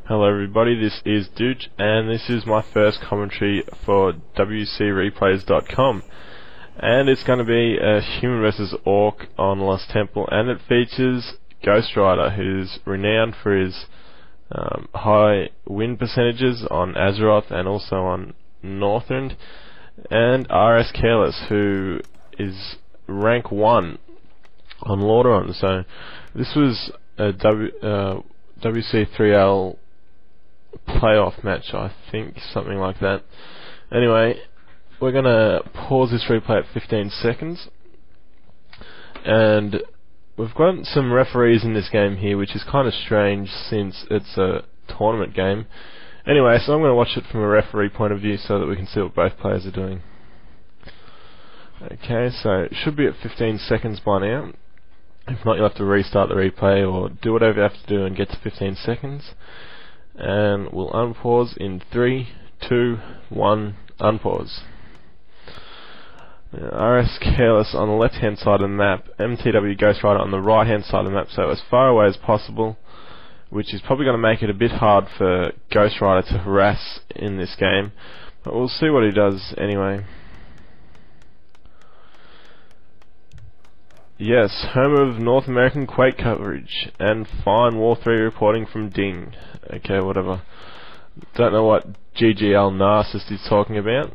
Hello everybody, this is Dootch, and this is my first commentary for WCReplays.com, and it's going to be a human versus orc on Lost Temple, and it features Ghostridah, who's renowned for his high win percentages on Azeroth and also on Northrend, and rS.CareLess, who is rank 1 on Lordaeron. So this was a WC3L playoff match, I think, something like that. Anyway, we're gonna pause this replay at 15 seconds, and we've got some referees in this game here, which is kind of strange since it's a tournament game. Anyway, so I'm going to watch it from a referee point of view so that we can see what both players are doing. Okay, so it should be at 15 seconds by now. If not, you'll have to restart the replay or do whatever you have to do and get to 15 seconds. And we'll unpause in 3, 2, 1, unpause. rS.CareLess on the left hand side of the map, MTW Ghostridah on the right hand side of the map, so as far away as possible, which is probably going to make it a bit hard for Ghostridah to harass in this game, but we'll see what he does anyway. Yes, home of North American Quake coverage and fine War 3 reporting from Ding. Okay, whatever. Don't know what GGL Narcissist is talking about.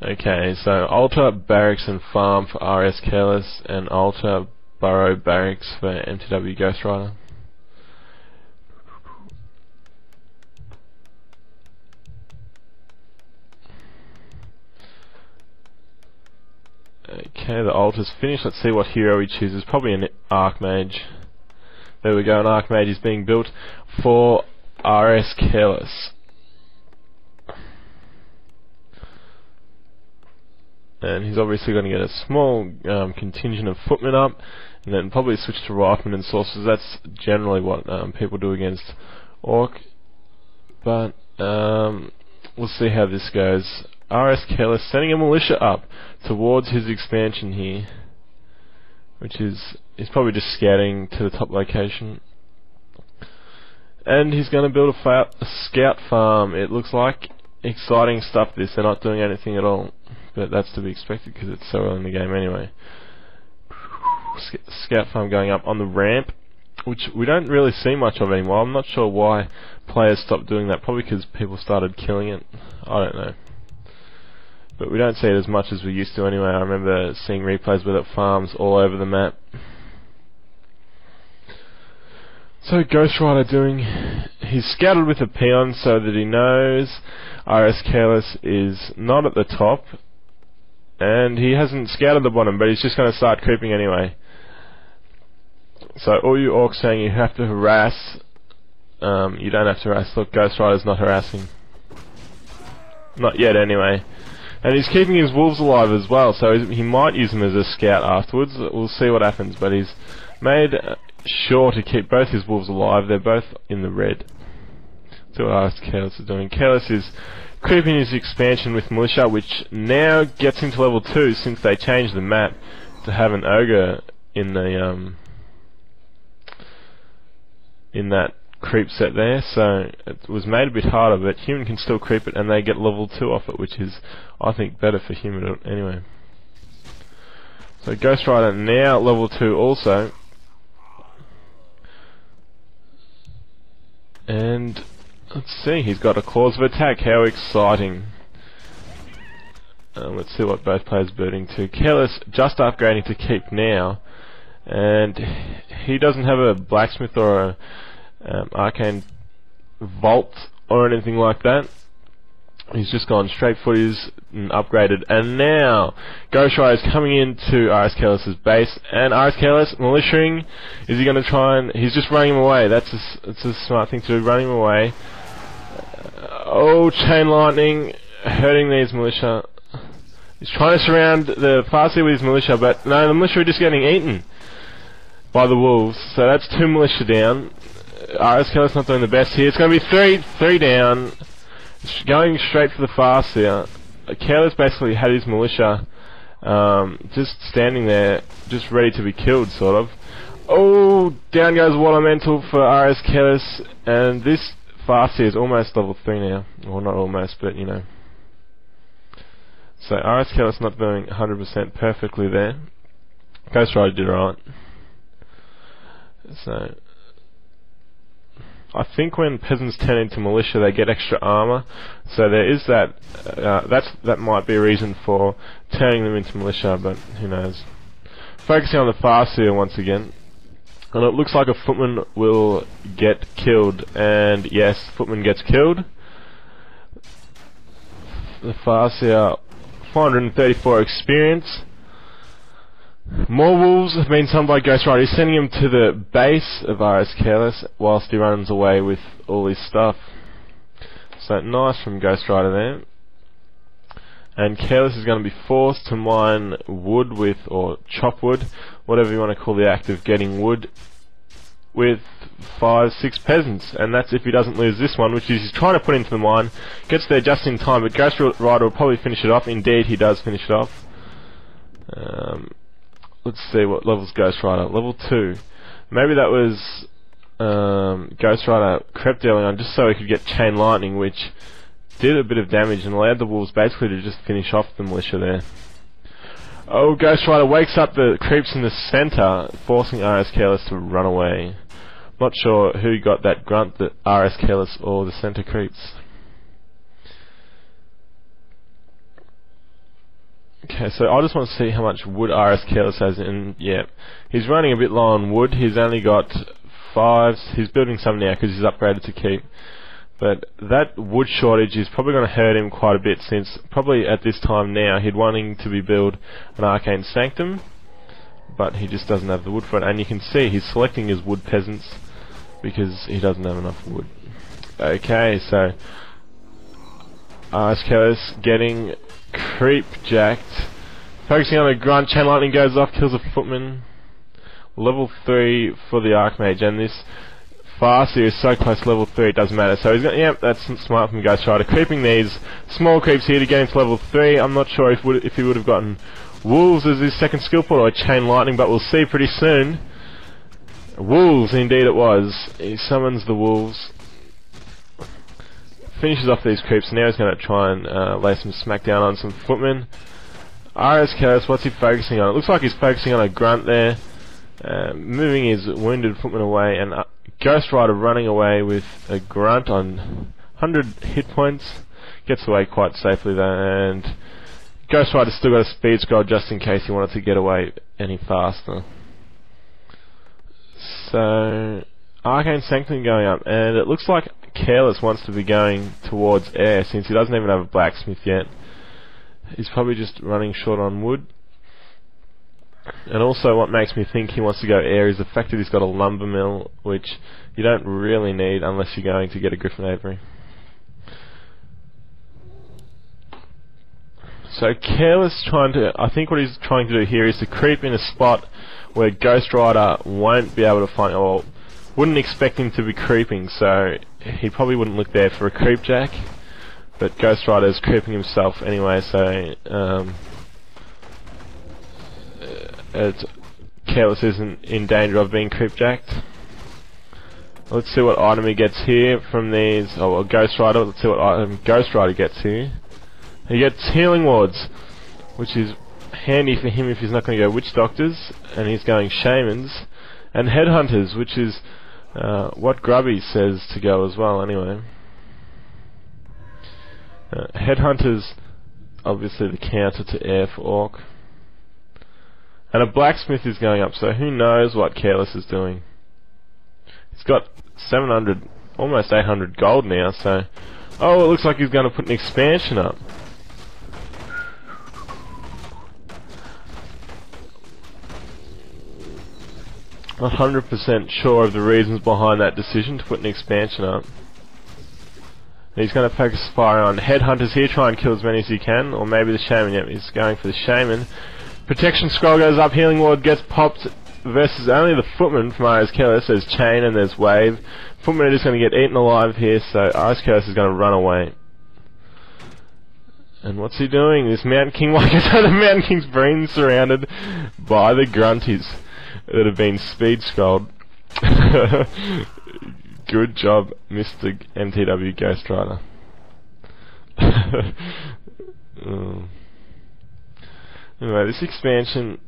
Okay, so Altar, Barracks and Farm for rS.CareLess and Altar, Burrow, Barracks for MTW Ghostridah. Okay, the altar's finished. Let's see what hero he chooses. Probably an Archmage. There we go, an Archmage is being built for rS.CareLess. And he's obviously going to get a small contingent of footmen up, and then probably switch to riflemen and sorcerers. That's generally what people do against orc. But we'll see how this goes. rS.CareLess sending a militia up towards his expansion here, which is he's probably just scouting to the top location, and he's going to build a scout farm. It looks like exciting stuff. This, they're not doing anything at all, but that's to be expected because it's so early in the game anyway. Scout farm going up on the ramp, which we don't really see much of anymore. I'm not sure why players stopped doing that. Probably because people started killing it. I don't know. But we don't see it as much as we used to anyway. I remember seeing replays with it farms all over the map. So Ghostridah doing, he's scouted with a peon so that he knows rS.CareLess is not at the top, and he hasn't scouted the bottom, but he's just going to start creeping anyway. So all you orcs saying you have to harass, you don't have to harass. Look, Ghostridah's not harassing. Not yet anyway. And he's keeping his wolves alive as well, so he might use them as a scout afterwards. We'll see what happens, but he's made sure to keep both his wolves alive. They're both in the red. See what rS.CareLess is doing. CareLess is creeping his expansion with militia, which now gets him to level 2 since they changed the map to have an ogre in the in that creep set there, so it was made a bit harder, but human can still creep it and they get level 2 off it, which is, I think, better for human anyway. So Ghostridah now level 2 also, and let's see, he's got a clause of attack. How exciting. Let's see what both players are building to. CareLess just upgrading to keep now, and he doesn't have a blacksmith or a arcane vault or anything like that. He's just gone straight footies and upgraded, and now Ghostridah is coming into rS.CareLess's base, and rS.CareLess militiaing. Is he going to try and he's just running him away? That's a smart thing to do, running him away. Oh, chain lightning hurting these militia. He's trying to surround the Farseer with his militia, but no, the militia are just getting eaten by the wolves. So that's 2 militia down. rS.CareLess not doing the best here. It's going to be 3 down, going straight for the Farseer. CareLess basically had his militia just standing there, just ready to be killed, sort of. Oh, down goes Watermental for rS.CareLess, and this Farseer is almost level 3 now. Well, not almost, but you know. So rS.CareLess not doing 100% perfectly there. Ghostridah did alright. So I think when peasants turn into militia, they get extra armor. So there is that. That might be a reason for turning them into militia, but who knows? Focusing on the Farseer once again, and it looks like a footman will get killed. And yes, footman gets killed. The Farseer, 434 experience. More wolves have been summoned by Ghostridah. He's sending him to the base of rS.CareLess whilst he runs away with all his stuff. So nice from Ghostridah there. And CareLess is going to be forced to mine wood with, or chop wood, whatever you want to call the act of getting wood, with 5-6 peasants. And that's if he doesn't lose this one, which is he's trying to put into the mine. Gets there just in time, but Ghostridah will probably finish it off. Indeed, he does finish it off. Let's see what levels Ghostridah. Level 2. Maybe that was Ghostridah crept early on just so he could get chain lightning, which did a bit of damage and allowed the wolves basically to just finish off the militia there. Oh, Ghostridah wakes up the creeps in the centre, forcing rS.CareLess to run away. Not sure who got that grunt, the rS.CareLess or the centre creeps. Okay, so I just want to see how much wood rS.CareLess has, and yeah, he's running a bit low on wood. He's only got 5. He's building some now because he's upgraded to keep. But that wood shortage is probably going to hurt him quite a bit, since probably at this time now he'd wanting to be build an Arcane Sanctum, but he just doesn't have the wood for it. And you can see he's selecting his wood peasants because he doesn't have enough wood. Okay, so rS.CareLess getting creep jacked. Focusing on a grunt, chain lightning goes off, kills a footman. Level 3 for the Archmage, and this Farseer is so close to level 3 it doesn't matter. So he's going, yep, that's smart from Ghostridah. Creeping these small creeps here to get into level 3. I'm not sure if he would have gotten wolves as his second skill point or chain lightning, but we'll see pretty soon. Wolves, indeed it was. He summons the wolves. Finishes off these creeps, and now he's going to try and lay some smackdown on some footmen. rS.CareLess, what's he focusing on? It looks like he's focusing on a grunt there, moving his wounded footman away, and Ghostridah running away with a grunt on 100 hit points. Gets away quite safely though, and Ghostridah's still got a speed scroll just in case he wanted to get away any faster. So Arcane Sanctum going up, and it looks like CareLess wants to be going towards air since he doesn't even have a blacksmith yet. He's probably just running short on wood. And also what makes me think he wants to go air is the fact that he's got a lumber mill, which you don't really need unless you're going to get a Griffin Aviary. So CareLess I think what he's trying to do here is to creep in a spot where Ghostridah won't be able to find, or wouldn't expect him to be creeping, so he probably wouldn't look there for a creep jack. But Ghostridah is creeping himself anyway, so CareLess isn't in danger of being creep jacked. Let's see what item he gets here from these. Oh, well, Ghostridah. Let's see what item Ghostridah gets here. He gets Healing Wards, which is handy for him if he's not going to go Witch Doctors, and he's going Shamans, and Headhunters, which is what Grubby says to go as well, anyway. Headhunters, obviously the counter to air for Orc. And a blacksmith is going up, so who knows what CareLess is doing. He's got 700, almost 800 gold now, so... Oh, it looks like he's going to put an expansion up. Not 100% sure of the reasons behind that decision to put an expansion up. He's going to focus fire on Headhunters here, try and kill as many as he can, or maybe the Shaman. Yep, he's going for the Shaman. Protection Scroll goes up, Healing Ward gets popped versus only the Footman from rS.CareLess. There's Chain and there's Wave. Footman are just going to get eaten alive here, so rS.CareLess is going to run away. And what's he doing? This Mountain King, like I said, the Mountain King's being surrounded by the Grunties. that have been speed scrolled. Good job, Mr. MTW Ghostridah. Anyway, this expansion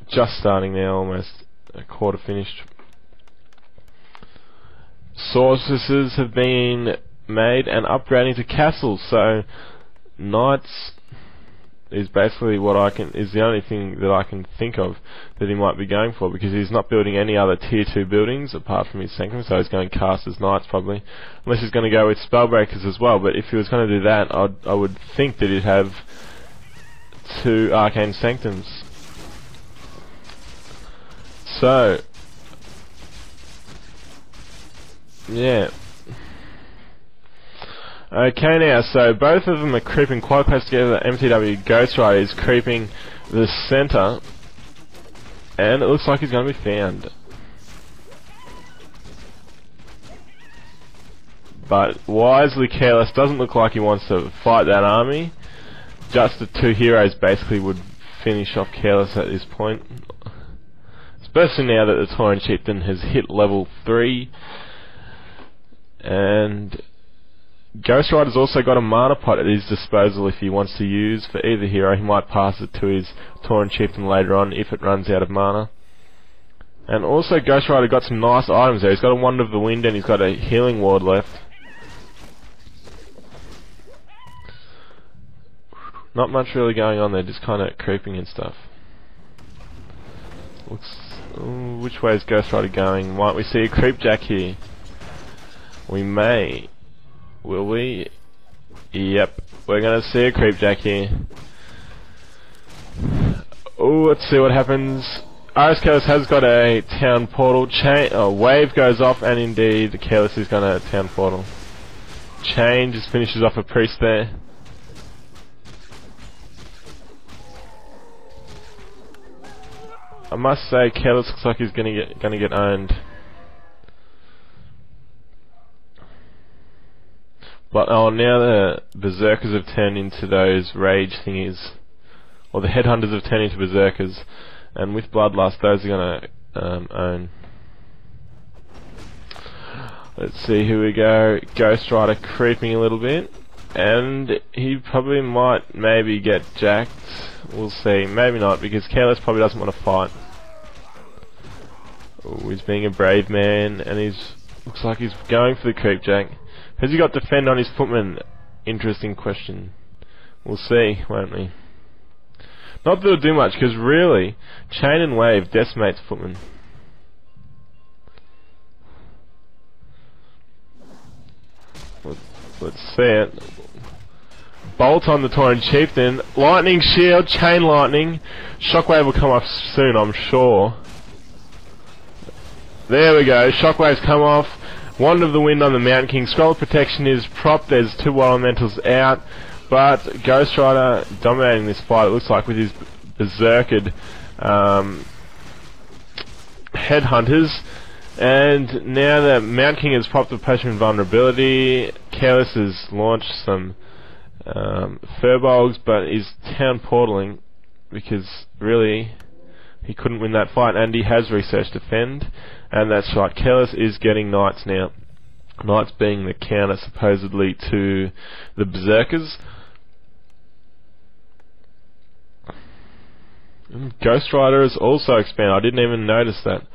just starting now, almost a quarter finished. Sorceresses have been made and upgrading to castles, so knights is basically is the only thing that I can think of that he might be going for, because he's not building any other tier 2 buildings apart from his sanctum, so he's going to cast as knights probably, unless he's going to go with spellbreakers as well. But if he was going to do that, I would think that he'd have 2 arcane sanctums. So yeah. Okay, now, so both of them are creeping quite close together. MTW Ghostridah is creeping the center, and it looks like he's going to be found. But wisely Careless doesn't look like he wants to fight that army. Just the 2 heroes basically would finish off Careless at this point. Especially now that the Tauren Chieftain has hit level 3. And Ghostridah's also got a mana pot at his disposal if he wants to use for either hero. He might pass it to his Tauren Chieftain later on if it runs out of mana. And also Ghostridah got some nice items there. He's got a Wand of the Wind and he's got a Healing Ward left. Not much really going on there, just kind of creeping and stuff. Which way is Ghostridah going? Might we see a Creepjack here? We may. Will we? Yep, we're gonna see a Creepjack here. Oh, let's see what happens. rS.CareLess has got a town portal. Wave goes off, and indeed, Careless is gonna town portal. Chain just finishes off a priest there. I must say, Careless looks like he's gonna get owned. But now the Berserkers have turned into those rage thingies, or the Headhunters have turned into Berserkers, and with Bloodlust, those are gonna own. Let's see, here we go. Ghostridah creeping a little bit, and he probably might maybe get jacked. We'll see. Maybe not, because Careless probably doesn't want to fight. Oh, he's being a brave man, and looks like he's going for the Creepjack. Has he got defend on his footman? Interesting question. We'll see, won't we? Not that it'll do much, because really, Chain and Wave decimates footman. Let's see it. Bolt on the Tauren Chieftain. Lightning Shield, Chain Lightning. Shockwave will come off soon, I'm sure. There we go, Shockwave's come off. Wand of the Wind on the Mountain King. Scroll of Protection is propped. There's 2 Wild Elementals out. But Ghostridah dominating this fight, it looks like, with his Berserkered Headhunters. And now the Mountain King has popped the Potion of Invulnerability. Careless has launched some Furbolgs, but is town portaling because really he couldn't win that fight, and he has researched Defend, and that's right, Careless is getting Knights now. Knights being the counter supposedly to the Berserkers. And Ghostridah is also expanded. I didn't even notice that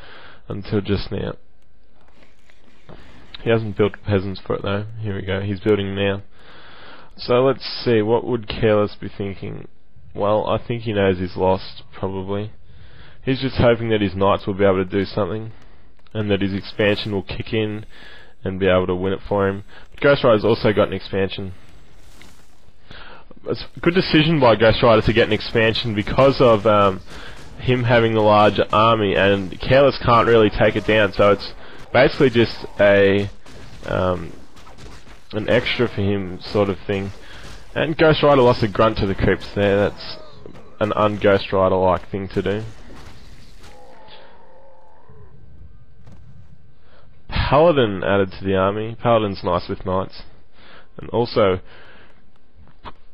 until just now. He hasn't built peasants for it though. Here we go, he's building now. So let's see, what would Careless be thinking? Well, I think he knows he's lost, probably. He's just hoping that his Knights will be able to do something, and that his expansion will kick in and be able to win it for him. Ghostridah's also got an expansion. It's a good decision by Ghostridah to get an expansion because of him having the large army, and Careless can't really take it down, so it's basically just an extra for him sort of thing. And Ghostridah lost a grunt to the creeps there. That's an un-Ghostridah-like thing to do. Paladin added to the army. Paladin's nice with Knights, and also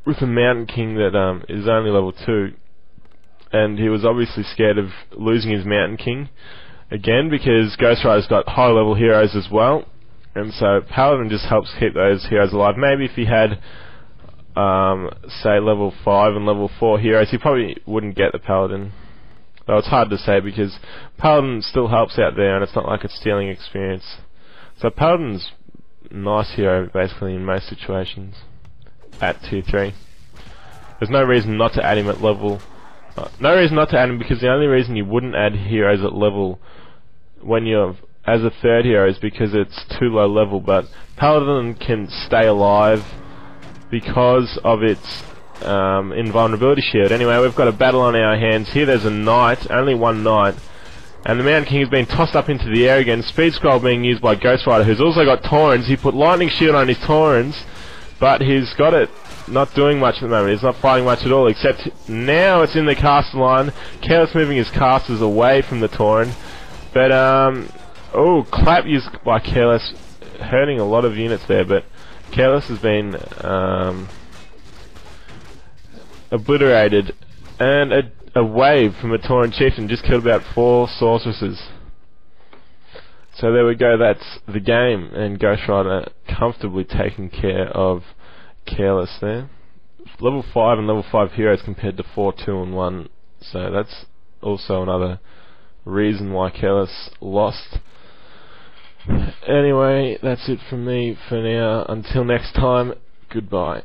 with a Mountain King that is only level 2, and he was obviously scared of losing his Mountain King again, because Ghostridah's got high level heroes as well, and so Paladin just helps keep those heroes alive. Maybe if he had say level 5 and level 4 heroes, he probably wouldn't get the Paladin. Though it's hard to say, because Paladin still helps out there, and it's not like it's stealing experience. So Paladin's a nice hero basically in most situations at tier 3. There's no reason not to add him at level... no reason not to add him, because the only reason you wouldn't add heroes at level when you're as a third hero is because it's too low level, but Paladin can stay alive because of its invulnerability shield. Anyway, we've got a battle on our hands here. There's a knight, only one knight, and the Mountain King has been tossed up into the air again. Speed scroll being used by Ghostridah, who's also got Taurens. He put lightning shield on his Taurens, but he's got it not doing much at the moment. He's not fighting much at all, except now it's in the caster line. CareLess moving his casters away from the Tauren, but oh, clap used by CareLess, hurting a lot of units there, but CareLess has been obliterated, and a wave from a Tauren chieftain just killed about 4 sorceresses. So there we go, that's the game, and Ghostridah comfortably taking care of CareLess there. Level 5 and level 5 heroes compared to 4, 2 and 1, so that's also another reason why CareLess lost. Anyway, that's it from me for now. Until next time, goodbye.